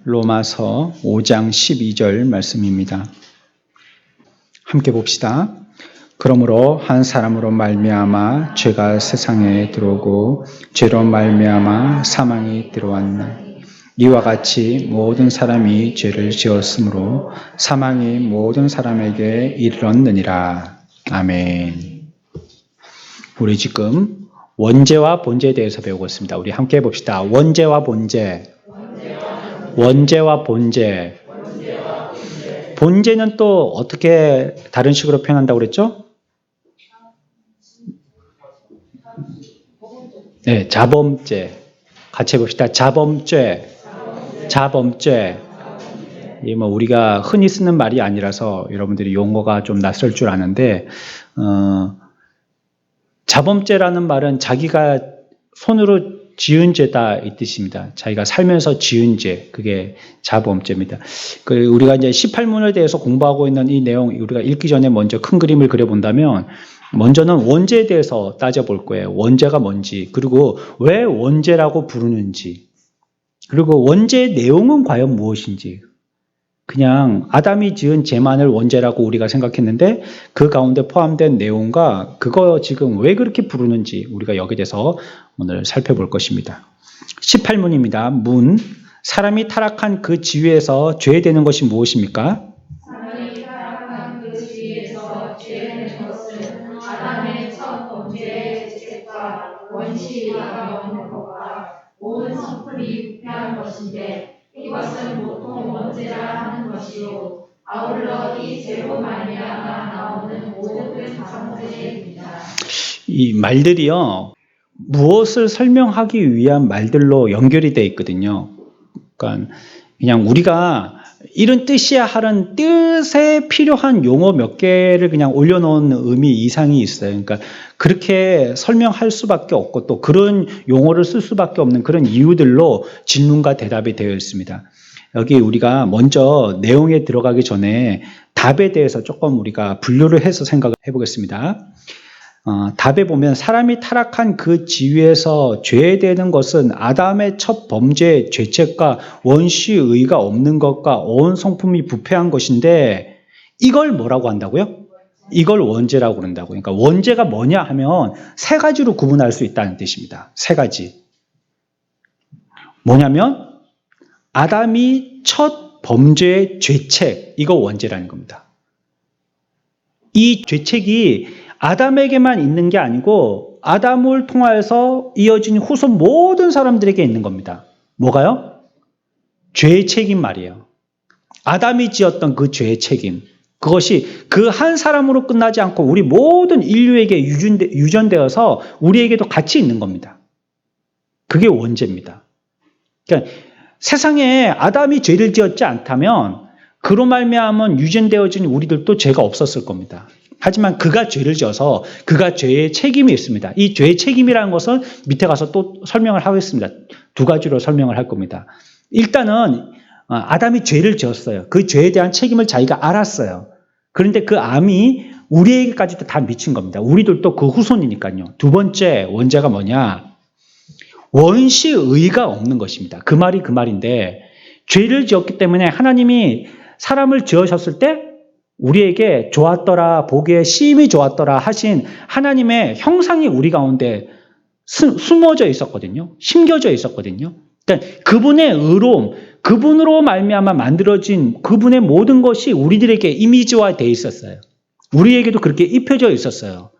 로마서 5장 12절 말씀입니다. 함께 봅시다. 그러므로 한 사람으로 말미암아 죄가 세상에 들어오고 죄로 말미암아 사망이 들어왔나니 이와 같이 모든 사람이 죄를 지었으므로 사망이 모든 사람에게 이르렀느니라. 아멘. 우리 지금 원죄와 본죄에 대해서 배우고 있습니다. 우리 함께 해봅시다. 원죄와 본죄. 원죄와 본죄. 본죄는 또 어떻게 다른 식으로 표현한다고 그랬죠? 네, 자범죄. 같이 해봅시다. 자범죄. 자범죄. 이 뭐 우리가 흔히 쓰는 말이 아니라서 여러분들이 용어가 좀 낯설 줄 아는데, 자범죄라는 말은 자기가 손으로 지은 죄다 이 뜻입니다. 자기가 살면서 지은 죄, 그게 자범죄입니다. 우리가 이제 18문에 대해서 공부하고 있는 이 내용, 우리가 읽기 전에 먼저 큰 그림을 그려본다면, 먼저는 원죄에 대해서 따져볼 거예요. 원죄가 뭔지, 그리고 왜 원죄라고 부르는지, 그리고 원죄의 내용은 과연 무엇인지. 그냥 아담이 지은 죄만을 원죄라고 우리가 생각했는데 그 가운데 포함된 내용과 그거 지금 왜 그렇게 부르는지 우리가 여기에 대해서 오늘 살펴볼 것입니다. 18문입니다. 문. 사람이 타락한 그 지위에서 죄되는 것이 무엇입니까? 사람이 타락한 그 지위에서 죄되는 것은 아담의 첫 범죄의 죄책과 원시가 없는 것과 온 성품이 부패한 것인데 이것은 보통 원죄라 하는 것이요 아울러 이 죄로 말미암아 나오는 모든 자범죄입니다. 이 말들이요, 무엇을 설명하기 위한 말들로 연결이 되어 있거든요. 그러니까 그냥 우리가 이런 뜻이야 하는 뜻에 필요한 용어 몇 개를 그냥 올려놓은 의미 이상이 있어요. 그러니까 그렇게 설명할 수밖에 없고 또 그런 용어를 쓸 수밖에 없는 그런 이유들로 질문과 대답이 되어 있습니다. 여기 우리가 먼저 내용에 들어가기 전에 답에 대해서 조금 우리가 분류를 해서 생각을 해보겠습니다. 답에 보면 사람이 타락한 그 지위에서 죄되는 것은 아담의 첫 범죄 죄책과 원시의가 없는 것과 온 성품이 부패한 것인데 이걸 뭐라고 한다고요? 이걸 원죄라고 그런다고. 그러니까 원죄가 뭐냐 하면 세 가지로 구분할 수 있다는 뜻입니다. 세 가지. 뭐냐면 아담이 첫 범죄의 죄책, 이거 원죄라는 겁니다. 이 죄책이 아담에게만 있는 게 아니고 아담을 통하여서 이어진 후손 모든 사람들에게 있는 겁니다. 뭐가요? 죄의 책임 말이에요. 아담이 지었던 그 죄의 책임. 그것이 그 한 사람으로 끝나지 않고 우리 모든 인류에게 유전되어서 우리에게도 같이 있는 겁니다. 그게 원죄입니다. 그러니까 세상에 아담이 죄를 지었지 않다면 그로 말미암은 유전되어진 우리들도 죄가 없었을 겁니다. 하지만 그가 죄를 지어서 그가 죄의 책임이 있습니다. 이 죄의 책임이라는 것은 밑에 가서 또 설명을 하겠습니다. 두 가지로 설명을 할 겁니다. 일단은 아담이 죄를 지었어요. 그 죄에 대한 책임을 자기가 알았어요. 그런데 그 암이 우리에게까지도 다 미친 겁니다. 우리들도 그 후손이니까요. 두 번째 원죄가 뭐냐? 원시의가 없는 것입니다. 그 말이 그 말인데 죄를 지었기 때문에 하나님이 사람을 지으셨을 때 우리에게 좋았더라, 보기에 심히 좋았더라 하신 하나님의 형상이 우리 가운데 숨어져 있었거든요. 심겨져 있었거든요. 그러니까 그분의 의로움, 그분으로 말미암아 만들어진 그분의 모든 것이 우리들에게 이미지화되어 있었어요. 우리에게도 그렇게 입혀져 있었어요.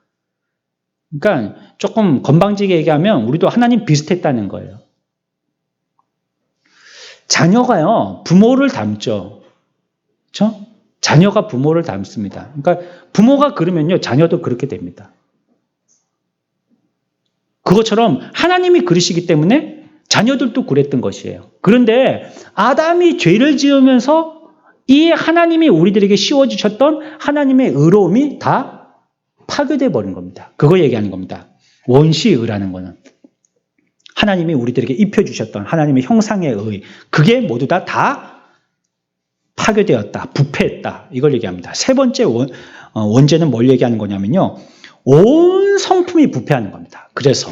그러니까 조금 건방지게 얘기하면 우리도 하나님 비슷했다는 거예요. 자녀가요, 부모를 닮죠. 그렇죠? 자녀가 부모를 닮습니다. 그러니까 부모가 그러면요, 자녀도 그렇게 됩니다. 그것처럼 하나님이 그러시기 때문에 자녀들도 그랬던 것이에요. 그런데 아담이 죄를 지으면서 이 하나님이 우리들에게 씌워주셨던 하나님의 의로움이 다 파괴되어 버린 겁니다. 그거 얘기하는 겁니다. 원시의라는 거는. 하나님이 우리들에게 입혀주셨던 하나님의 형상의 의, 그게 모두 다 파괴되었다, 부패했다, 이걸 얘기합니다. 세 번째 원죄는 뭘 얘기하는 거냐면요, 온 성품이 부패하는 겁니다. 그래서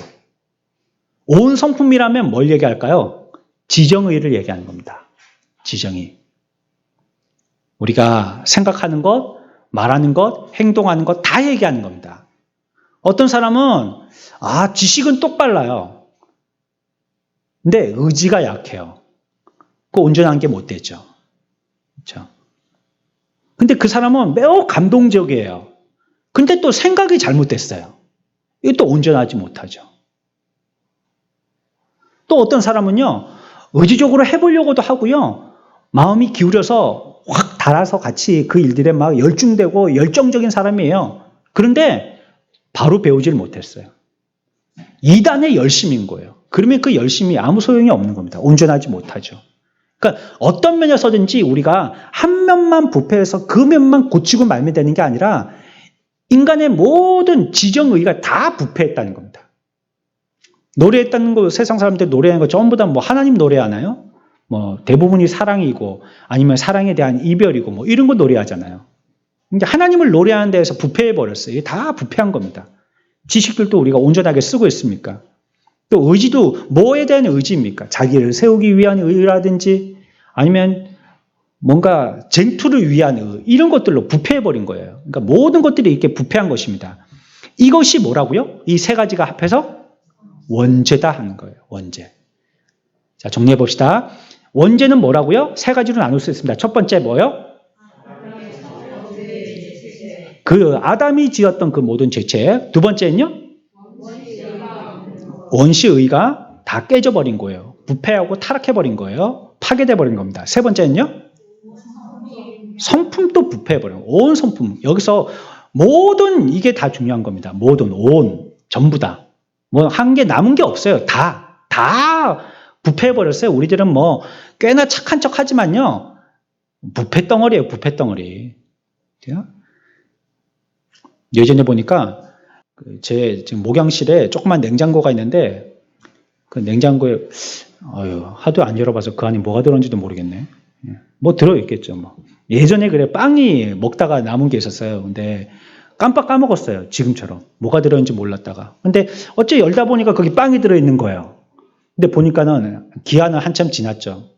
온 성품이라면 뭘 얘기할까요? 지정의를 얘기하는 겁니다. 지정이. 우리가 생각하는 것, 말하는 것, 행동하는 것 다 얘기하는 겁니다. 어떤 사람은 지식은 똑발라요. 근데 의지가 약해요. 그 온전한 게 못 되죠. 그렇죠? 근데 그 사람은 매우 감동적이에요. 근데 또 생각이 잘못됐어요. 이것도 온전하지 못하죠. 또 어떤 사람은요, 의지적으로 해보려고도 하고요, 마음이 기울여서 확 달아서 같이 그 일들에 막 열중되고 열정적인 사람이에요. 그런데 바로 배우질 못했어요. 2단의 열심인 거예요. 그러면 그 열심이 아무 소용이 없는 겁니다. 온전하지 못하죠. 그러니까 어떤 면에서든지 우리가 한 면만 부패해서 그 면만 고치고 말면 되는 게 아니라 인간의 모든 지정의가 다 부패했다는 겁니다. 노래했다는 거, 세상 사람들 노래하는 거 전부 다 뭐 하나님 노래하나요? 뭐 대부분이 사랑이고 아니면 사랑에 대한 이별이고 뭐 이런 거 노래하잖아요. 근데 하나님을 노래하는 데에서 부패해 버렸어요. 이게 다 부패한 겁니다. 지식들도 우리가 온전하게 쓰고 있습니까? 또 의지도 뭐에 대한 의지입니까? 자기를 세우기 위한 의라든지 아니면 뭔가 쟁투를 위한 의, 이런 것들로 부패해 버린 거예요. 그러니까 모든 것들이 이렇게 부패한 것입니다. 이것이 뭐라고요? 이 세 가지가 합해서 원죄다 하는 거예요. 원죄. 자, 정리해 봅시다. 원죄는 뭐라고요? 세 가지로 나눌 수 있습니다. 첫 번째 뭐요? 그 아담이 지었던 그 모든 죄책. 두 번째는요? 원시의가 다 깨져버린 거예요. 부패하고 타락해버린 거예요. 파괴돼버린 겁니다. 세 번째는요? 성품도 부패해버려요. 온 성품. 여기서 모든 이게 다 중요한 겁니다. 모든, 전부 다. 뭐 한 게 남은 게 없어요. 다 부패해버렸어요. 우리들은 뭐 꽤나 착한 척 하지만요. 부패덩어리예요. 부패덩어리. 예전에 보니까 제 지금 목양실에 조그만 냉장고가 있는데 그 냉장고에 하도 안 열어봐서 그 안에 뭐가 들었는지도 모르겠네. 뭐 들어있겠죠. 뭐. 예전에 그래 빵이 먹다가 남은 게 있었어요. 근데 깜빡 까먹었어요. 지금처럼. 뭐가 들어있는지 몰랐다가. 근데 어째 열다 보니까 거기 빵이 들어있는 거예요. 근데 보니까는 기한은 한참 지났죠.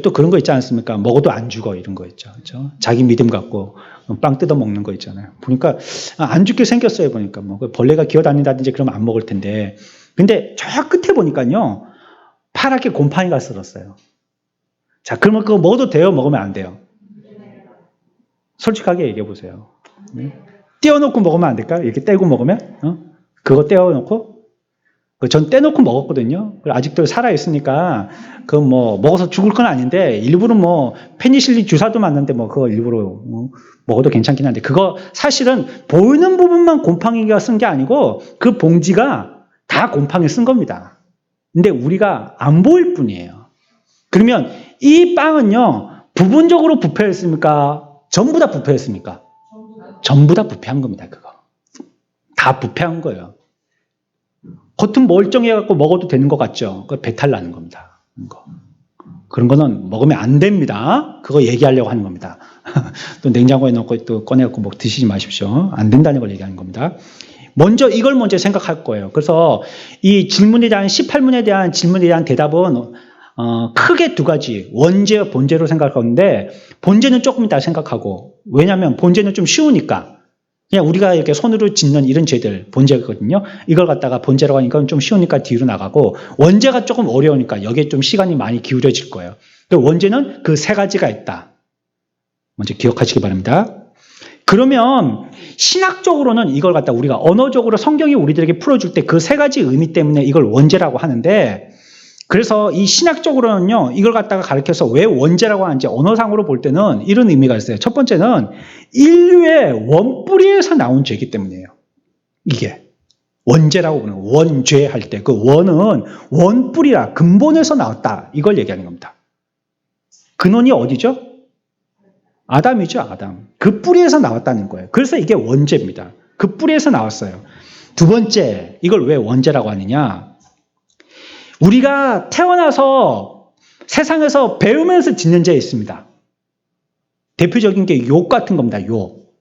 또 그런 거 있지 않습니까? 먹어도 안 죽어 이런 거 있죠. 그렇죠? 자기 믿음 갖고 빵 뜯어 먹는 거 있잖아요. 보니까 안 죽게 생겼어요. 보니까 뭐 벌레가 기어다닌다든지 그러면 안 먹을 텐데. 근데 저 끝에 보니까요. 파랗게 곰팡이가 쓸었어요. 자, 그러면 그거 먹어도 돼요? 먹으면 안 돼요? 솔직하게 얘기해 보세요. 떼어놓고 먹으면 안 될까요? 이렇게 떼고 먹으면? 그거 떼어놓고? 전 떼놓고 먹었거든요. 아직도 살아있으니까, 먹어서 죽을 건 아닌데, 일부러 페니실린 주사도 맞는데, 그거 일부러, 먹어도 괜찮긴 한데, 그거 사실은 보이는 부분만 곰팡이가 쓴 게 아니고, 그 봉지가 다 곰팡이 쓴 겁니다. 근데 우리가 안 보일 뿐이에요. 그러면 이 빵은요, 부분적으로 부패했습니까? 전부 다 부패했습니까? 전부 다 부패한 겁니다, 그거. 다 부패한 거예요. 겉은 멀쩡해갖고 먹어도 되는 것 같죠? 그거 배탈 나는 겁니다. 그런 거는 먹으면 안 됩니다. 그거 얘기하려고 하는 겁니다. 또 냉장고에 넣고 또 꺼내갖고 드시지 마십시오. 안 된다는 걸 얘기하는 겁니다. 이걸 먼저 생각할 거예요. 그래서 이 질문에 대한 18문에 대한 질문에 대한 대답은 크게 두 가지, 원죄와 본죄로 생각하는데 본죄는 조금 이따 생각하고, 왜냐하면 본죄는 좀 쉬우니까. 그냥 우리가 이렇게 손으로 짓는 이런 죄들, 본죄거든요. 이걸 갖다가 본죄라고 하니까 좀 쉬우니까 뒤로 나가고, 원죄가 조금 어려우니까 여기에 좀 시간이 많이 기울여질 거예요. 원죄는 그 세 가지가 있다. 먼저 기억하시기 바랍니다. 그러면 신학적으로는 이걸 갖다 우리가 언어적으로 성경이 우리들에게 풀어줄 때 그 세 가지 의미 때문에 이걸 원죄라고 하는데, 그래서 이 신학적으로는요, 이걸 갖다가 가르쳐서 왜 원죄라고 하는지 언어상으로 볼 때는 이런 의미가 있어요. 첫 번째는 인류의 원뿌리에서 나온 죄이기 때문이에요. 이게. 원죄라고 부르는 거예요. 원죄 할 때 그 원은 원뿌리라, 근본에서 나왔다. 이걸 얘기하는 겁니다. 근원이 어디죠? 아담이죠, 아담. 그 뿌리에서 나왔다는 거예요. 그래서 이게 원죄입니다. 그 뿌리에서 나왔어요. 두 번째, 이걸 왜 원죄라고 하느냐? 우리가 태어나서 세상에서 배우면서 짓는 죄 있습니다. 대표적인 게 욕 같은 겁니다. 욕.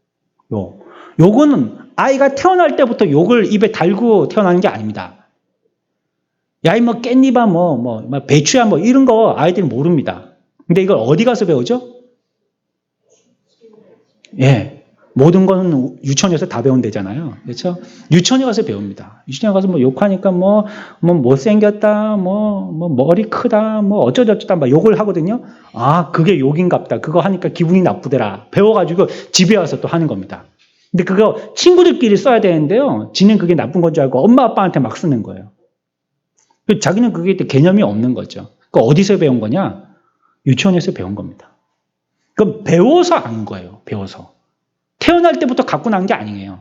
욕은 아이가 태어날 때부터 욕을 입에 달고 태어나는 게 아닙니다. 야, 깻잎아, 배추야, 이런 거 아이들이 모릅니다. 근데 이걸 어디 가서 배우죠? 예. 모든 건 유치원에서 다 배운대잖아요. 그렇죠? 유치원에 가서 배웁니다. 유치원에 가서 뭐 욕하니까 뭐 못생겼다, 뭐 머리 크다, 뭐 어쩌저쩌다 막 욕을 하거든요. 아, 그게 욕인갑다. 그거 하니까 기분이 나쁘더라. 배워가지고 집에 와서 또 하는 겁니다. 근데 그거 친구들끼리 써야 되는데요. 지는 그게 나쁜 건 줄 알고 엄마 아빠한테 막 쓰는 거예요. 자기는 그게 개념이 없는 거죠. 그 어디서 배운 거냐? 유치원에서 배운 겁니다. 그럼 배워서 안 거예요. 배워서. 태어날 때부터 갖고 난 게 아니에요.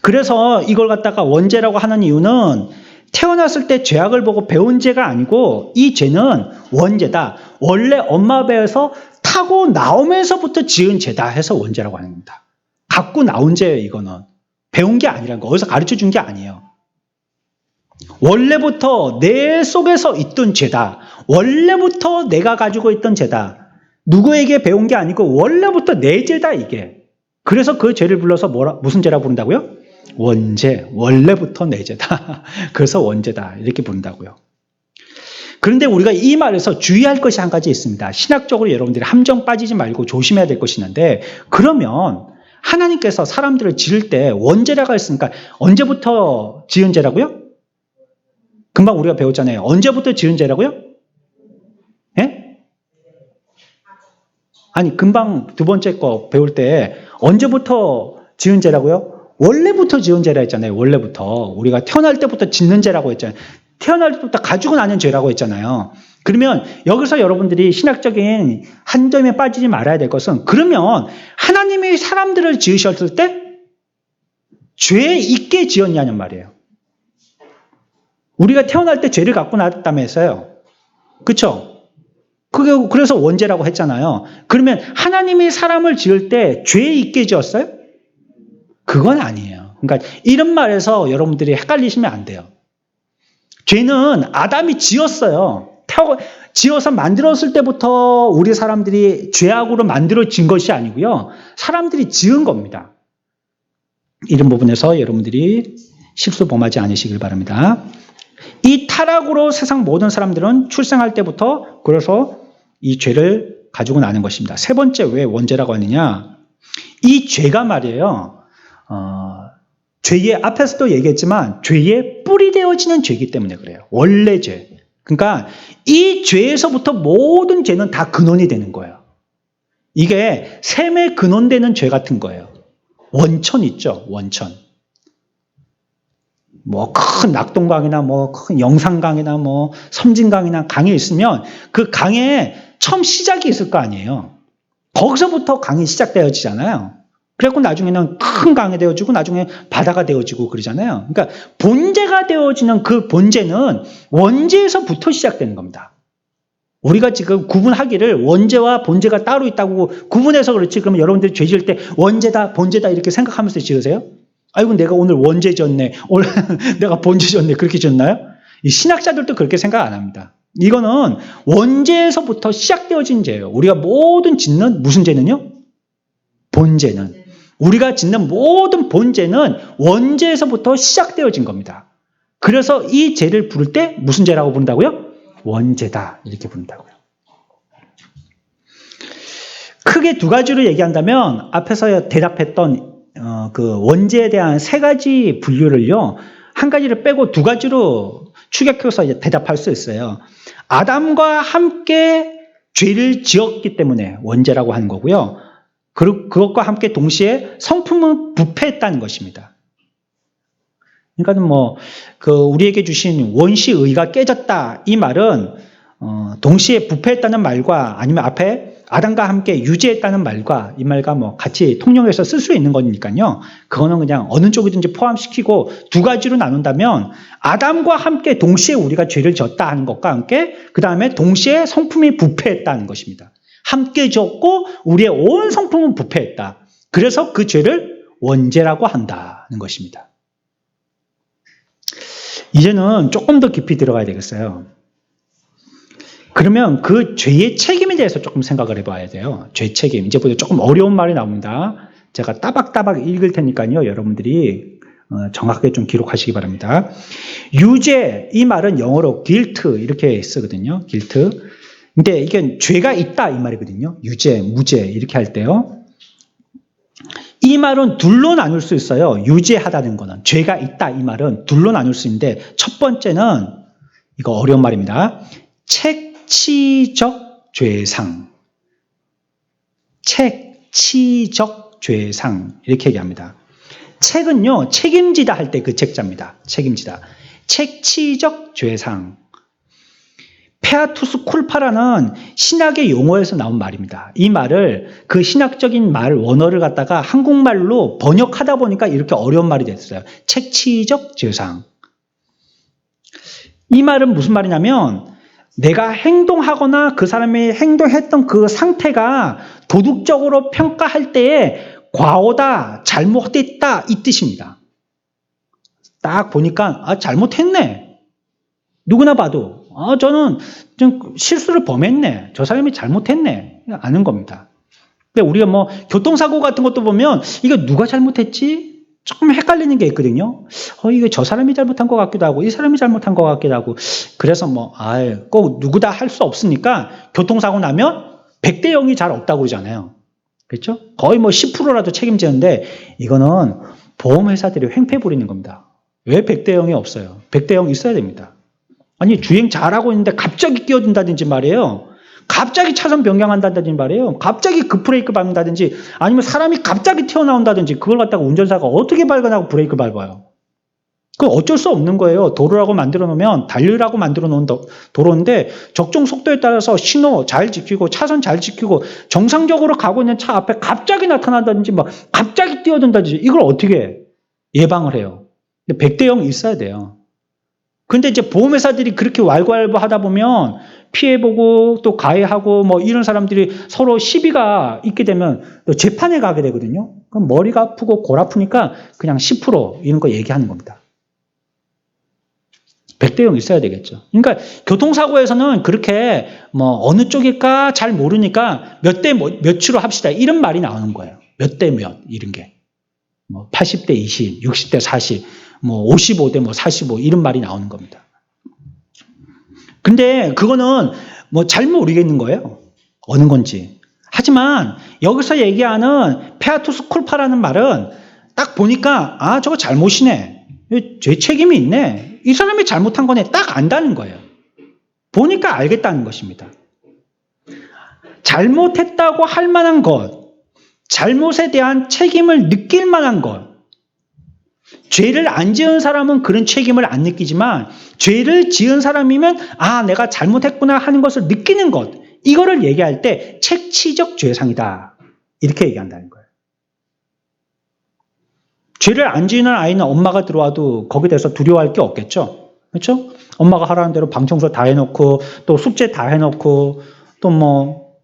그래서 이걸 갖다가 원죄라고 하는 이유는 태어났을 때 죄악을 보고 배운 죄가 아니고 이 죄는 원죄다. 원래 엄마 배에서 타고 나오면서부터 지은 죄다 해서 원죄라고 하는 겁니다. 갖고 나온 죄예요, 이거는. 배운 게 아니라는 거. 어디서 가르쳐 준 게 아니에요. 원래부터 내 속에서 있던 죄다. 원래부터 내가 가지고 있던 죄다. 누구에게 배운 게 아니고 원래부터 내 죄다 이게. 그래서 그 죄를 불러서 무슨 죄라고 부른다고요? 원죄. 원래부터 내 죄다. 그래서 원죄다 이렇게 부른다고요. 그런데 우리가 이 말에서 주의할 것이 한 가지 있습니다. 신학적으로 여러분들이 함정 빠지지 말고 조심해야 될 것이 있는데, 그러면 하나님께서 사람들을 지을 때 원죄라고 했으니까 언제부터 지은 죄라고요? 금방 우리가 배웠잖아요. 언제부터 지은 죄라고요? 예? 아니, 금방 두 번째 거 배울 때 언제부터 지은 죄라고요? 원래부터 지은 죄라 했잖아요. 원래부터. 우리가 태어날 때부터 짓는 죄라고 했잖아요. 태어날 때부터 가지고 나는 죄라고 했잖아요. 그러면 여기서 여러분들이 신학적인 한 점에 빠지지 말아야 될 것은, 그러면 하나님이 사람들을 지으셨을 때 죄 있게 지었냐는 말이에요. 우리가 태어날 때 죄를 갖고 났다면서요. 그렇죠? 그래서 원죄라고 했잖아요. 그러면 하나님이 사람을 지을 때 죄 있게 지었어요? 그건 아니에요. 그러니까 이런 말에서 여러분들이 헷갈리시면 안 돼요. 죄는 아담이 지었어요. 지어서 만들었을 때부터 우리 사람들이 죄악으로 만들어진 것이 아니고요. 사람들이 지은 겁니다. 이런 부분에서 여러분들이 실수 범하지 않으시길 바랍니다. 이 타락으로 세상 모든 사람들은 출생할 때부터 그래서 이 죄를 가지고 나는 것입니다. 세 번째, 왜 원죄라고 하느냐? 이 죄가 말이에요. 죄의, 앞에서도 얘기했지만 죄의 뿌리 되어지는 죄이기 때문에 그래요. 원래 죄. 그러니까 이 죄에서부터 모든 죄는 다 근원이 되는 거예요. 이게 샘의 근원되는 죄 같은 거예요. 원천 있죠, 원천. 뭐 큰 낙동강이나 뭐 큰 영산강이나 뭐 섬진강이나 강이 있으면 그 강에 처음 시작이 있을 거 아니에요. 거기서부터 강이 시작되어지잖아요. 그래갖고 나중에는 큰 강이 되어지고 나중에 바다가 되어지고 그러잖아요. 그러니까 본제가 되어지는 그 본제는 원제에서부터 시작되는 겁니다. 우리가 지금 구분하기를 원제와 본제가 따로 있다고 구분해서 그렇지, 그러면 여러분들이 죄 지을 때 원제다, 본제다 이렇게 생각하면서 지으세요? 아이고, 내가 오늘 원죄 졌네. 오늘 내가 본죄 졌네. 그렇게 졌나요? 이 신학자들도 그렇게 생각 안 합니다. 이거는 원죄에서부터 시작되어진 죄예요. 우리가 모든 짓는 무슨 죄는요? 본죄는. 우리가 짓는 모든 본죄는 원죄에서부터 시작되어진 겁니다. 그래서 이 죄를 부를 때 무슨 죄라고 부른다고요? 원죄다. 이렇게 부른다고요. 크게 두 가지로 얘기한다면 앞에서 대답했던 그 원죄에 대한 세 가지 분류를요, 한 가지를 빼고 두 가지로 추격해서 이제 대답할 수 있어요. 아담과 함께 죄를 지었기 때문에 원죄라고 하는 거고요. 그것과 함께 동시에 성품은 부패했다는 것입니다. 그러니까 우리에게 주신 원시의가 깨졌다 이 말은 동시에 부패했다는 말과 아니면 앞에 아담과 함께 유죄했다는 말과 이 말과 같이 통용해서 쓸 수 있는 거니까요. 그거는 그냥 어느 쪽이든지 포함시키고 두 가지로 나눈다면 아담과 함께 동시에 우리가 죄를 졌다 하는 것과 함께 그 다음에 동시에 성품이 부패했다는 것입니다. 함께 졌고 우리의 온 성품은 부패했다. 그래서 그 죄를 원죄라고 한다는 것입니다. 이제는 조금 더 깊이 들어가야 되겠어요. 그러면 그 죄의 책임에 대해서 조금 생각을 해봐야 돼요. 죄 책임. 이제부터 조금 어려운 말이 나옵니다. 제가 따박따박 읽을 테니까요. 여러분들이 정확하게 좀 기록하시기 바랍니다. 유죄, 이 말은 영어로 guilt 이렇게 쓰거든요. guilt. 근데 이게 죄가 있다 이 말이거든요. 유죄, 무죄 이렇게 할 때요. 이 말은 둘로 나눌 수 있어요. 유죄하다는 거는. 죄가 있다 이 말은 둘로 나눌 수 있는데 첫 번째는 이거 어려운 말입니다. 책치적 죄상. 책치적 죄상 이렇게 얘기합니다. 책은요. 책임지다 할 때 그 책자입니다. 책임지다. 책치적 죄상. 페아투스 쿨파라는 신학의 용어에서 나온 말입니다. 이 말을 그 신학적인 말 원어를 갖다가 한국말로 번역하다 보니까 이렇게 어려운 말이 됐어요. 책치적 죄상. 이 말은 무슨 말이냐면 내가 행동하거나 그 사람이 행동했던 그 상태가 도덕적으로 평가할 때에 과오다, 잘못됐다 이 뜻입니다. 딱 보니까 잘못했네. 누구나 봐도 저는 좀 실수를 범했네. 저 사람이 잘못했네. 아는 겁니다. 근데 우리가 뭐 교통사고 같은 것도 보면 이거 누가 잘못했지? 조금 헷갈리는 게 있거든요. 이거 저 사람이 잘못한 것 같기도 하고 이 사람이 잘못한 것 같기도 하고 그래서 꼭 누구다 할 수 없으니까 교통사고 나면 100대 0이 잘 없다고 그러잖아요. 그렇죠? 거의 10%라도 책임지는데 이거는 보험회사들이 횡패 부리는 겁니다. 왜 100대 0이 없어요? 100대 0 있어야 됩니다. 아니 주행 잘하고 있는데 갑자기 끼어든다든지 말이에요. 갑자기 차선 변경한다든지 말이에요. 갑자기 급브레이크 밟는다든지 아니면 사람이 갑자기 튀어나온다든지 그걸 갖다가 운전사가 어떻게 발견하고 브레이크 밟아요. 그건 어쩔 수 없는 거예요. 도로라고 만들어 놓으면 달리라고 만들어 놓은 도로인데 적정 속도에 따라서 신호 잘 지키고 차선 잘 지키고 정상적으로 가고 있는 차 앞에 갑자기 나타난다든지 갑자기 뛰어든다든지 이걸 어떻게 예방을 해요. 100대 0 있어야 돼요. 근데 이제 보험회사들이 그렇게 왈가왈부 하다 보면 피해보고 또 가해하고 이런 사람들이 서로 시비가 있게 되면 재판에 가게 되거든요. 그럼 머리가 아프고 골 아프니까 그냥 10% 이런 거 얘기하는 겁니다. 100대 0 있어야 되겠죠. 그러니까 교통사고에서는 그렇게 어느 쪽일까 잘 모르니까 몇 대 몇으로 합시다. 이런 말이 나오는 거예요. 몇 대 몇 이런 게. 80대 20, 60대 40, 55대 45 이런 말이 나오는 겁니다. 근데 그거는 잘 모르겠는 거예요. 어느 건지. 하지만 여기서 얘기하는 페아투스 쿨파라는 말은 딱 보니까 저거 잘못이네. 죄 책임이 있네. 이 사람이 잘못한 거네. 딱 안다는 거예요. 보니까 알겠다는 것입니다. 잘못했다고 할 만한 것, 잘못에 대한 책임을 느낄 만한 것, 죄를 안 지은 사람은 그런 책임을 안 느끼지만 죄를 지은 사람이면 내가 잘못했구나 하는 것을 느끼는 것, 이거를 얘기할 때 책치적 죄상이다 이렇게 얘기한다는 거예요. 죄를 안 지은 아이는 엄마가 들어와도 거기에 대해서 두려워할 게 없겠죠. 그렇죠? 엄마가 하라는 대로 방 청소 다 해놓고 또 숙제 다 해놓고 또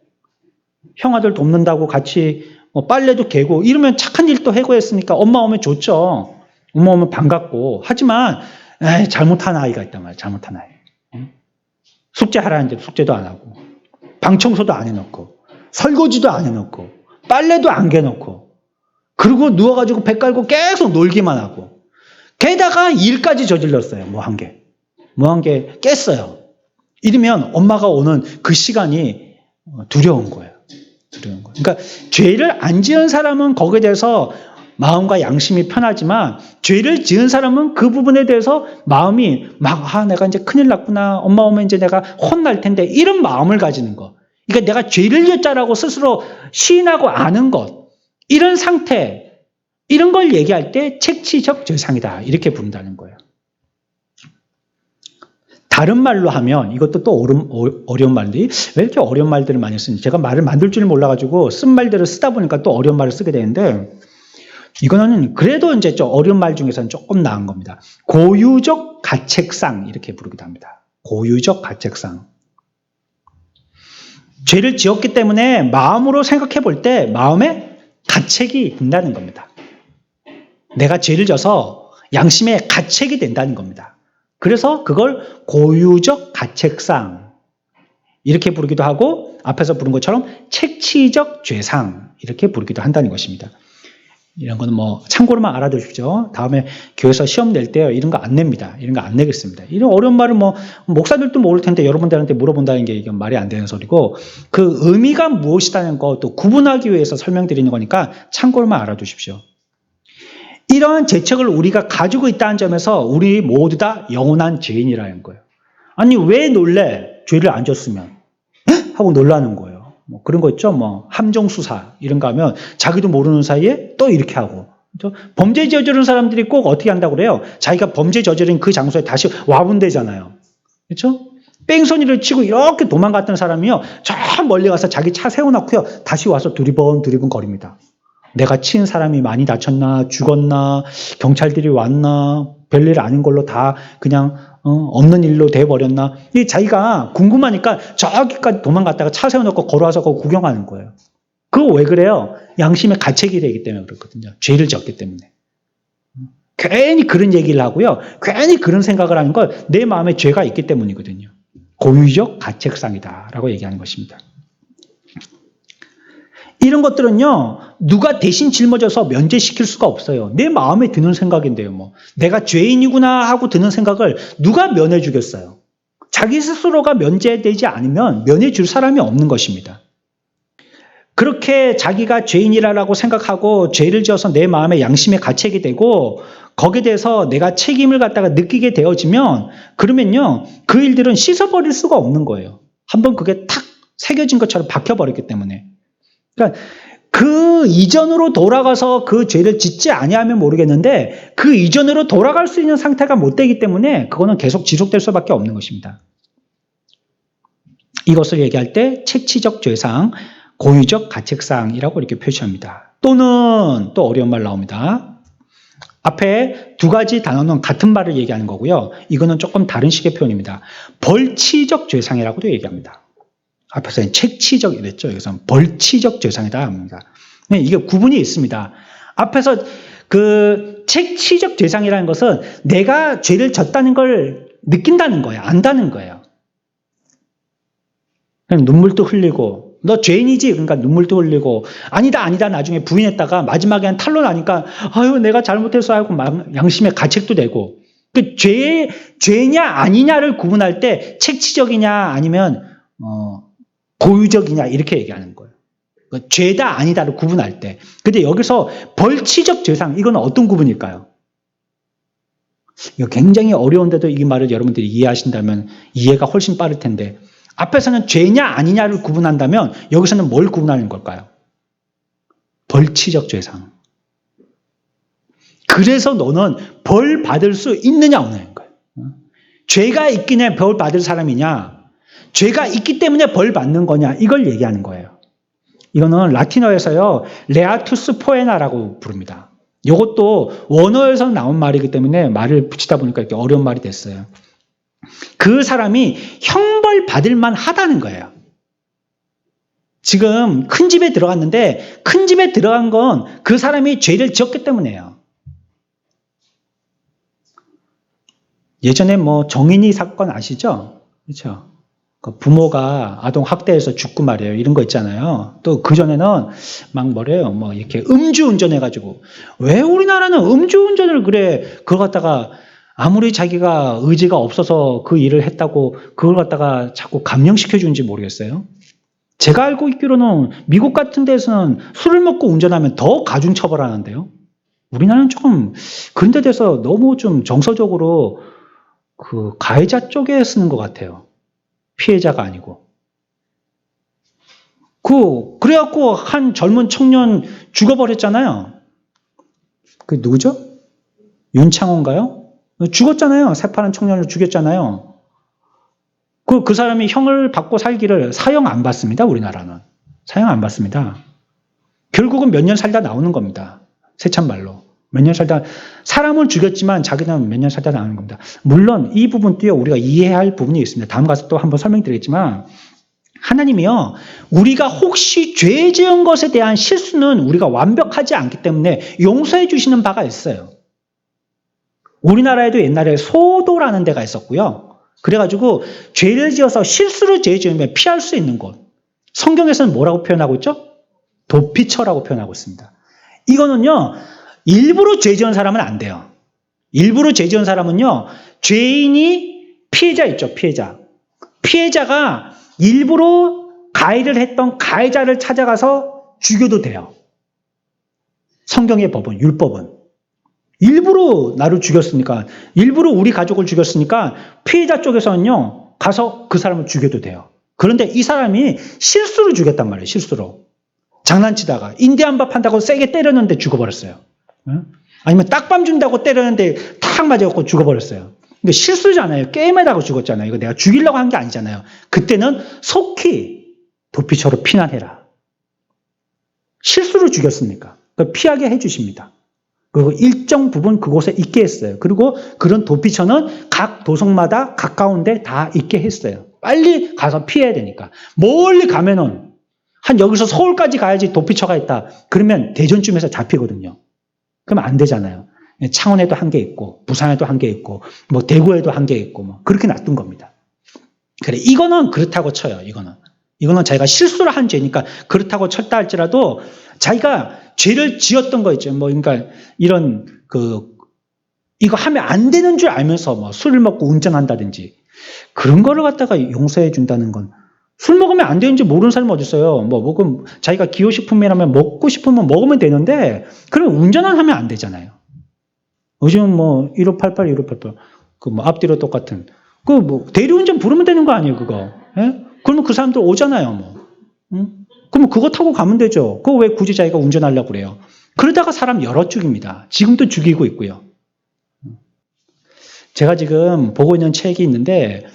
형아들 돕는다고 같이 빨래도 개고 이러면 착한 일도 해고했으니까 엄마 오면 좋죠. 엄마 오면 반갑고. 하지만 잘못한 아이가 있단 말이에요. 잘못한 아이. 숙제 하라는 대로 숙제도 안 하고 방 청소도 안 해놓고 설거지도 안 해놓고 빨래도 안 개놓고 그리고 누워가지고 배 깔고 계속 놀기만 하고 게다가 일까지 저질렀어요. 한 개 깼어요. 이러면 엄마가 오는 그 시간이 두려운 거예요. 그러니까 죄를 안 지은 사람은 거기에 대해서 마음과 양심이 편하지만 죄를 지은 사람은 그 부분에 대해서 마음이 내가 이제 큰일 났구나. 엄마 오면 이제 내가 혼날 텐데 이런 마음을 가지는 거. 그러니까 내가 죄를 지었다라고 스스로 시인하고 아는 것. 이런 상태, 이런 걸 얘기할 때 책치적 죄상이다. 이렇게 부른다는 거예요. 다른 말로 하면 이것도 또 어려운 말들이 왜 이렇게 어려운 말들을 많이 쓰는지 제가 말을 만들 줄 몰라가지고 쓴 말들을 쓰다 보니까 또 어려운 말을 쓰게 되는데 이거는 그래도 이제 좀 어려운 말 중에서는 조금 나은 겁니다. 고유적 가책상 이렇게 부르기도 합니다. 고유적 가책상. 죄를 지었기 때문에 마음으로 생각해 볼 때 마음에 가책이 된다는 겁니다. 내가 죄를 져서 양심에 가책이 된다는 겁니다. 그래서 그걸 고유적 가책상 이렇게 부르기도 하고 앞에서 부른 것처럼 책치적 죄상 이렇게 부르기도 한다는 것입니다. 이런 거는 뭐 참고로만 알아두십시오. 다음에 교회에서 시험 낼 때 이런 거 안 냅니다. 이런 거 안 내겠습니다. 이런 어려운 말은 뭐 목사들도 모를 텐데 여러분들한테 물어본다는 게 이건 말이 안 되는 소리고 그 의미가 무엇이라는 거 또 구분하기 위해서 설명드리는 거니까 참고로만 알아두십시오. 이러한 재책을 우리가 가지고 있다는 점에서 우리 모두 다 영원한 죄인이라는 거예요. 아니 왜 놀래? 죄를 안 졌으면 하고 놀라는 거예요. 뭐 그런 거 있죠. 뭐 함정수사 이런 거 하면 자기도 모르는 사이에 또 이렇게 하고 그렇죠? 범죄 저지른 사람들이 꼭 어떻게 한다고 그래요? 자기가 범죄 저지른 그 장소에 다시 와본대잖아요. 그렇죠? 뺑소니를 치고 이렇게 도망갔던 사람이요. 저 멀리 가서 자기 차 세워놓고요. 다시 와서 두리번 거립니다. 내가 친 사람이 많이 다쳤나 죽었나 경찰들이 왔나 별일 아닌 걸로 다 그냥 없는 일로 돼버렸나 이 자기가 궁금하니까 저기까지 도망갔다가 차 세워놓고 걸어와서 그거 구경하는 거예요. 그거 왜 그래요? 양심의 가책이 되기 때문에 그렇거든요. 죄를 졌기 때문에. 괜히 그런 얘기를 하고요. 괜히 그런 생각을 하는 건 내 마음에 죄가 있기 때문이거든요. 고의적 가책상이다라고 얘기하는 것입니다. 이런 것들은요, 누가 대신 짊어져서 면제시킬 수가 없어요. 내 마음에 드는 생각인데요, 뭐. 내가 죄인이구나 하고 드는 생각을 누가 면해주겠어요? 자기 스스로가 면제되지 않으면 면해줄 사람이 없는 것입니다. 그렇게 자기가 죄인이라고 생각하고 죄를 지어서 내 마음에 양심의 가책이 되고 거기에 대해서 내가 책임을 갖다가 느끼게 되어지면 그러면요, 그 일들은 씻어버릴 수가 없는 거예요. 한번 그게 탁 새겨진 것처럼 박혀버렸기 때문에. 그러니까 그 이전으로 돌아가서 그 죄를 짓지 아니하면 모르겠는데 그 이전으로 돌아갈 수 있는 상태가 못 되기 때문에 그거는 계속 지속될 수밖에 없는 것입니다. 이것을 얘기할 때 책치적 죄상, 고의적 가책상이라고 이렇게 표시합니다. 또는 또 어려운 말 나옵니다. 앞에 두 가지 단어는 같은 말을 얘기하는 거고요. 이거는 조금 다른 식의 표현입니다. 벌치적 죄상이라고도 얘기합니다. 앞에서는 책치적 이랬죠. 여기서는 벌치적 죄상이다 합니다. 이게 구분이 있습니다. 앞에서 그 책치적 죄상이라는 것은 내가 죄를 졌다는 걸 느낀다는 거예요. 안다는 거예요. 그냥 눈물도 흘리고 너 죄인이지? 그러니까 눈물도 흘리고 아니다 나중에 부인했다가 마지막에 탄로 나니까 아유 내가 잘못했어 하고 양심의 가책도 되고 그 죄냐 아니냐를 구분할 때 책치적이냐 아니면 고의적이냐 이렇게 얘기하는 거예요. 죄다 아니다를 구분할 때. 근데 여기서 벌치적 죄상 이건 어떤 구분일까요? 이거 굉장히 어려운데도 이 말을 여러분들이 이해하신다면 이해가 훨씬 빠를 텐데 앞에서는 죄냐 아니냐를 구분한다면 여기서는 뭘 구분하는 걸까요? 벌치적 죄상. 그래서 너는 벌 받을 수 있느냐 없느냐인 거예요. 죄가 있기에 벌 받을 사람이냐 죄가 있기 때문에 벌 받는 거냐 이걸 얘기하는 거예요. 이거는 라틴어에서요 레아투스 포에나라고 부릅니다. 이것도 원어에서 나온 말이기 때문에 말을 붙이다 보니까 이렇게 어려운 말이 됐어요. 그 사람이 형벌 받을 만하다는 거예요. 지금 큰 집에 들어갔는데 큰 집에 들어간 건 그 사람이 죄를 지었기 때문이에요. 예전에 뭐 정인이 사건 아시죠? 그렇죠? 그 부모가 아동 학대해서 죽고 말이에요. 이런 거 있잖아요. 또 그전에는 막 뭐래요. 뭐 이렇게 음주운전 해가지고. 왜 우리나라는 음주운전을 그래. 그걸 갖다가 아무리 자기가 의지가 없어서 그 일을 했다고 그걸 갖다가 자꾸 감형시켜주는지 모르겠어요. 제가 알고 있기로는 미국 같은 데서는 술을 먹고 운전하면 더 가중처벌하는데요. 우리나라는 조금 그런 데 대해서 너무 좀 정서적으로 그 가해자 쪽에 쓰는 것 같아요. 피해자가 아니고. 그래갖고 한 젊은 청년 죽어버렸잖아요. 그 누구죠? 윤창호인가요? 죽었잖아요. 새파란 청년을 죽였잖아요. 그 사람이 형을 받고 살기를 사형 안 받습니다. 우리나라는. 사형 안 받습니다. 결국은 몇 년 살다 나오는 겁니다. 세찬말로. 몇 년 살다 사람을 죽였지만 자기는 몇 년 살다 나오는 겁니다. 물론 이 부분도요 우리가 이해해야 할 부분이 있습니다. 다음 가서 또 한번 설명드리겠지만 하나님이요 우리가 혹시 죄 지은 것에 대한 실수는 우리가 완벽하지 않기 때문에 용서해 주시는 바가 있어요. 우리나라에도 옛날에 소도라는 데가 있었고요. 그래가지고 죄를 지어서 실수로 죄 지으면 피할 수 있는 곳. 성경에서는 뭐라고 표현하고 있죠? 도피처라고 표현하고 있습니다. 이거는요, 일부러 죄 지은 사람은 안 돼요. 일부러 죄 지은 사람은요, 죄인이 피해자 있죠, 피해자. 피해자가 일부러 가해를 했던 가해자를 찾아가서 죽여도 돼요. 성경의 법은, 율법은. 일부러 나를 죽였으니까, 일부러 우리 가족을 죽였으니까 피해자 쪽에서는요, 가서 그 사람을 죽여도 돼요. 그런데 이 사람이 실수로 죽였단 말이에요, 실수로. 장난치다가 인디안밥 한다고 세게 때렸는데 죽어버렸어요. 아니면 딱밤 준다고 때렸는데 탁 맞아갖고 죽어버렸어요. 근데 실수잖아요. 게임에다가 죽었잖아요. 이거 내가 죽이려고 한 게 아니잖아요. 그때는 속히 도피처로 피난해라. 실수로 죽였으니까. 피하게 해주십니다. 그리고 일정 부분 그곳에 있게 했어요. 그리고 그런 도피처는 각 도성마다 가까운데 다 있게 했어요. 빨리 가서 피해야 되니까. 멀리 가면은 한 여기서 서울까지 가야지 도피처가 있다. 그러면 대전쯤에서 잡히거든요. 그럼 안 되잖아요. 창원에도 한 개 있고, 부산에도 한 개 있고, 뭐 대구에도 한 개 있고, 뭐 그렇게 놔둔 겁니다. 그래, 이거는 그렇다고 쳐요. 이거는 자기가 실수를 한 죄니까 그렇다고 쳤다 할지라도 자기가 죄를 지었던 거 있죠. 뭐 그러니까 이런 이거 하면 안 되는 줄 알면서 뭐 술을 먹고 운전한다든지 그런 거를 갖다가 용서해 준다는 건 술 먹으면 안 되는지 모르는 사람이 어디 있어요. 뭐 먹으면 자기가 기호식품이라면 먹고 싶으면 먹으면 되는데 그럼 운전을 하면 안 되잖아요. 요즘 뭐 1588, 1588 그 뭐 앞뒤로 똑같은 그 뭐 대리운전 부르면 되는 거 아니에요, 그거? 예? 그러면 그 사람들 오잖아요, 뭐. 응? 그러면 그거 타고 가면 되죠. 그거 왜 굳이 자기가 운전하려고 그래요? 그러다가 사람 여러 죽입니다. 지금도 죽이고 있고요. 제가 지금 보고 있는 책이 있는데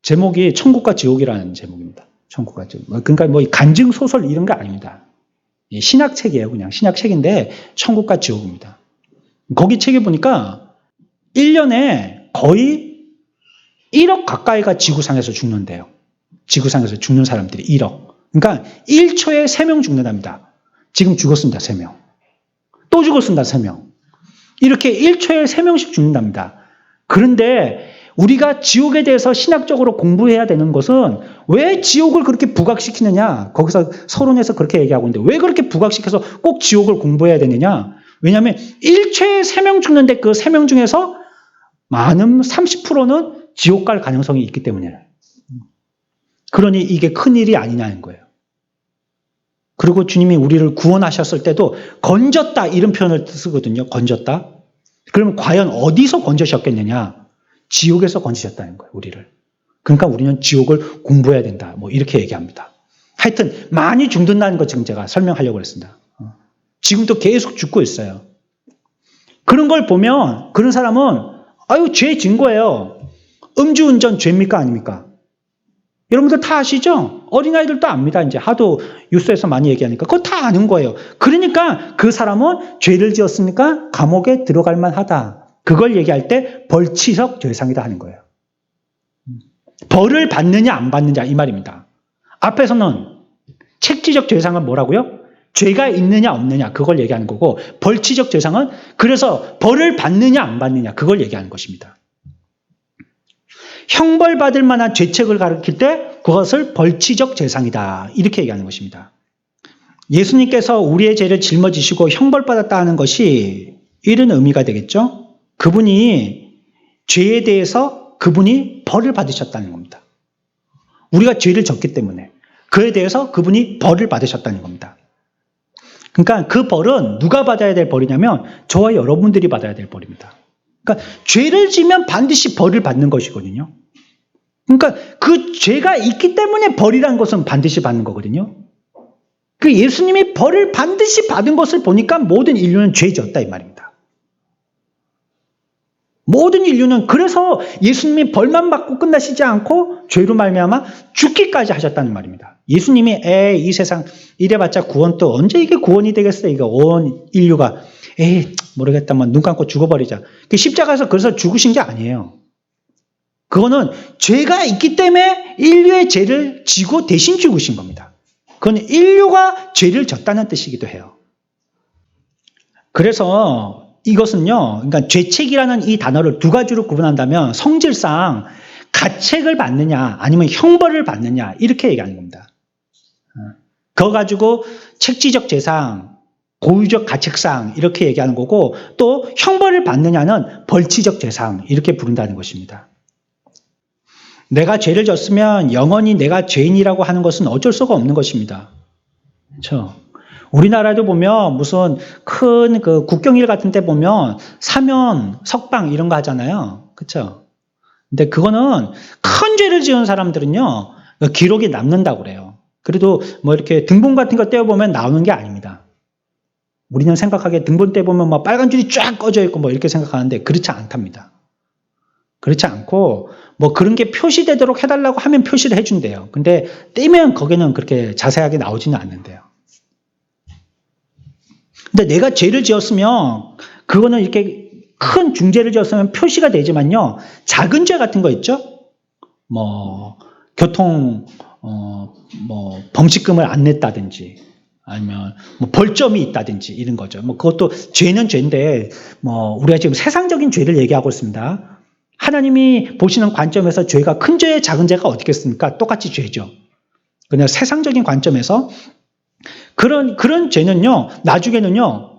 제목이 천국과 지옥이라는 제목입니다. 천국과 지옥. 그러니까 뭐 간증 소설 이런 거 아닙니다. 신학책이에요, 그냥 신학책인데 천국과 지옥입니다. 거기 책에 보니까 1년에 거의 1억 가까이가 지구상에서 죽는데요. 지구상에서 죽는 사람들이 1억. 그러니까 1초에 3명 죽는답니다. 지금 죽었습니다, 3명. 또 죽었습니다, 3명. 이렇게 1초에 3명씩 죽는답니다. 그런데 우리가 지옥에 대해서 신학적으로 공부해야 되는 것은 왜 지옥을 그렇게 부각시키느냐? 거기서 서론에서 그렇게 얘기하고 있는데 왜 그렇게 부각시켜서 꼭 지옥을 공부해야 되느냐? 왜냐하면 1초에 3명 죽는데 그 3명 중에서 많은 30%는 지옥 갈 가능성이 있기 때문이에요. 그러니 이게 큰일이 아니냐는 거예요. 그리고 주님이 우리를 구원하셨을 때도 건졌다 이런 표현을 쓰거든요. 건졌다. 그러면 과연 어디서 건져셨겠느냐? 지옥에서 건지셨다는 거예요, 우리를. 그러니까 우리는 지옥을 공부해야 된다. 뭐 이렇게 얘기합니다. 하여튼 많이 죽는다는 거 지금 제가 설명하려고 했습니다. 지금도 계속 죽고 있어요. 그런 걸 보면 그런 사람은 아유 죄 진 거예요. 음주운전 죄입니까 아닙니까? 여러분들 다 아시죠? 어린아이들도 압니다. 이제 하도 뉴스에서 많이 얘기하니까 그거 다 아는 거예요. 그러니까 그 사람은 죄를 지었으니까 감옥에 들어갈 만하다. 그걸 얘기할 때 벌치적 죄상이다 하는 거예요. 벌을 받느냐 안 받느냐 이 말입니다. 앞에서는 책지적 죄상은 뭐라고요? 죄가 있느냐 없느냐 그걸 얘기하는 거고 벌치적 죄상은 그래서 벌을 받느냐 안 받느냐 그걸 얘기하는 것입니다. 형벌받을 만한 죄책을 가리킬 때 그것을 벌치적 죄상이다 이렇게 얘기하는 것입니다. 예수님께서 우리의 죄를 짊어지시고 형벌받았다 하는 것이 이런 의미가 되겠죠. 그분이 죄에 대해서 그분이 벌을 받으셨다는 겁니다. 우리가 죄를 졌기 때문에 그에 대해서 그분이 벌을 받으셨다는 겁니다. 그러니까 그 벌은 누가 받아야 될 벌이냐면 저와 여러분들이 받아야 될 벌입니다. 그러니까 죄를 지면 반드시 벌을 받는 것이거든요. 그러니까 그 죄가 있기 때문에 벌이라는 것은 반드시 받는 거거든요. 그 예수님이 벌을 반드시 받은 것을 보니까 모든 인류는 죄졌다 이 말입니다. 모든 인류는 그래서 예수님이 벌만 받고 끝나시지 않고 죄로 말미암아 죽기까지 하셨다는 말입니다. 예수님이 이 세상 이래봤자 구원 또 언제 이게 구원이 되겠어요? 이거 온 인류가 모르겠다 눈 감고 죽어버리자. 십자가에서 그래서 죽으신 게 아니에요. 그거는 죄가 있기 때문에 인류의 죄를 지고 대신 죽으신 겁니다. 그건 인류가 죄를 졌다는 뜻이기도 해요. 그래서 이것은요, 그러니까 죄책이라는 이 단어를 두 가지로 구분한다면 성질상 가책을 받느냐 아니면 형벌을 받느냐 이렇게 얘기하는 겁니다. 그거 가지고 책지적 죄상, 고유적 가책상 이렇게 얘기하는 거고 또 형벌을 받느냐는 벌치적 재상 이렇게 부른다는 것입니다. 내가 죄를 졌으면 영원히 내가 죄인이라고 하는 것은 어쩔 수가 없는 것입니다. 그렇죠? 우리나라도 보면 무슨 큰 그 국경일 같은 데 보면 사면, 석방 이런 거 하잖아요. 그렇죠? 근데 그거는 큰 죄를 지은 사람들은요 기록이 남는다고 그래요. 그래도 뭐 이렇게 등본 같은 거 떼어보면 나오는 게 아닙니다. 우리는 생각하기에 등본 떼보면 막 빨간 줄이 쫙 꺼져 있고 뭐 이렇게 생각하는데 그렇지 않답니다. 그렇지 않고 뭐 그런 게 표시되도록 해달라고 하면 표시를 해준대요. 근데 떼면 거기는 그렇게 자세하게 나오지는 않는데요. 근데 내가 죄를 지었으면 그거는 이렇게 큰 중죄를 지었으면 표시가 되지만요. 작은 죄 같은 거 있죠? 뭐 교통 뭐 범칙금을 안 냈다든지 아니면 뭐 벌점이 있다든지 이런 거죠. 뭐 그것도 죄는 죄인데 뭐 우리가 지금 세상적인 죄를 얘기하고 있습니다. 하나님이 보시는 관점에서 죄가 큰 죄, 작은 죄가 어떻겠습니까? 똑같이 죄죠. 그냥 세상적인 관점에서 그런 죄는요, 나중에는요,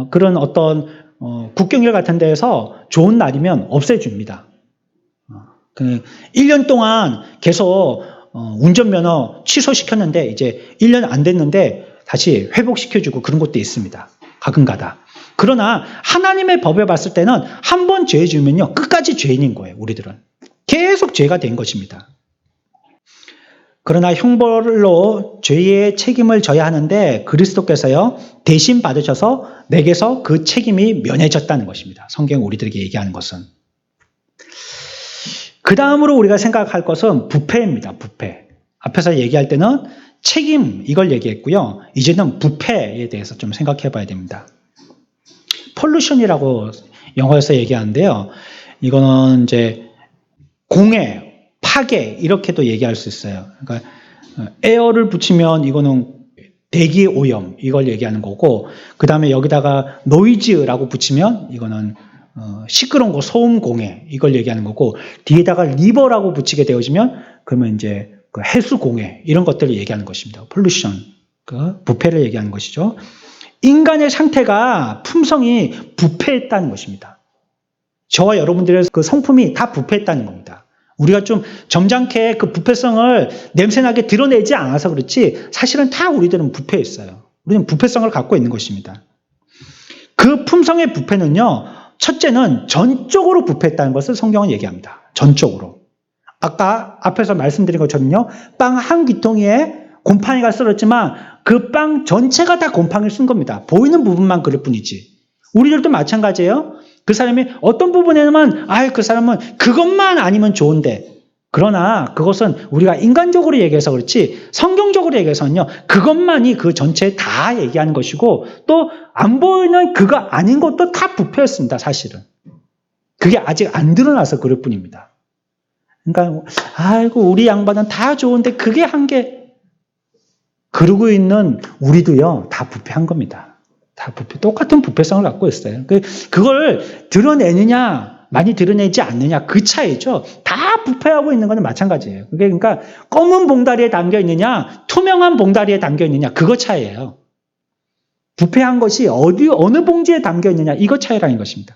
그런 어떤 국경일 같은 데에서 좋은 날이면 없애줍니다. 1년 동안 계속 운전면허 취소시켰는데 이제 1년 안 됐는데 다시 회복시켜주고 그런 것도 있습니다. 가끔가다. 그러나 하나님의 법에 봤을 때는 한 번 죄 지으면요 끝까지 죄인인 거예요. 우리들은 계속 죄가 된 것입니다. 그러나 형벌로 죄의 책임을 져야 하는데 그리스도께서요 대신 받으셔서 내게서 그 책임이 면해졌다는 것입니다. 성경이 우리들에게 얘기하는 것은. 그 다음으로 우리가 생각할 것은 부패입니다. 부패. 앞에서 얘기할 때는 책임 이걸 얘기했고요. 이제는 부패에 대해서 좀 생각해 봐야 됩니다. 폴루션이라고 영어에서 얘기하는데요. 이거는 이제 공해, 파괴 이렇게도 얘기할 수 있어요. 그러니까 에어를 붙이면 이거는 대기 오염 이걸 얘기하는 거고 그 다음에 여기다가 노이즈라고 붙이면 이거는 시끄러운 거 소음 공해 이걸 얘기하는 거고 뒤에다가 리버라고 붙이게 되어지면 그러면 이제 그 해수 공해 이런 것들을 얘기하는 것입니다. 폴루션, 그 부패를 얘기하는 것이죠. 인간의 상태가 품성이 부패했다는 것입니다. 저와 여러분들의 그 성품이 다 부패했다는 겁니다. 우리가 좀 점잖게 그 부패성을 냄새나게 드러내지 않아서 그렇지 사실은 다 우리들은 부패했어요. 우리는 부패성을 갖고 있는 것입니다. 그 품성의 부패는요. 첫째는 전적으로 부패했다는 것을 성경은 얘기합니다. 전적으로. 아까 앞에서 말씀드린 것처럼요. 빵 한 귀퉁이에 곰팡이가 쓸었지만 그 빵 전체가 다 곰팡이를 쓴 겁니다. 보이는 부분만 그럴 뿐이지. 우리들도 마찬가지예요. 그 사람이 어떤 부분에만 그 사람은 그것만 아니면 좋은데 그러나 그것은 우리가 인간적으로 얘기해서 그렇지 성경적으로 얘기해서는요. 그것만이 그 전체에 다 얘기하는 것이고 또 안 보이는 그거 아닌 것도 다 부패였습니다. 사실은. 그게 아직 안 드러나서 그럴 뿐입니다. 그러니까 아이고 우리 양반은 다 좋은데 그게 한계 그러고 있는 우리도요. 다 부패한 겁니다. 다 부패, 똑같은 부패성을 갖고 있어요. 그걸 드러내느냐, 많이 드러내지 않느냐, 그 차이죠. 다 부패하고 있는 건 마찬가지예요. 그게 그러니까 검은 봉다리에 담겨 있느냐, 투명한 봉다리에 담겨 있느냐, 그거 차이예요. 부패한 것이 어느 봉지에 담겨 있느냐, 이거 차이라는 것입니다.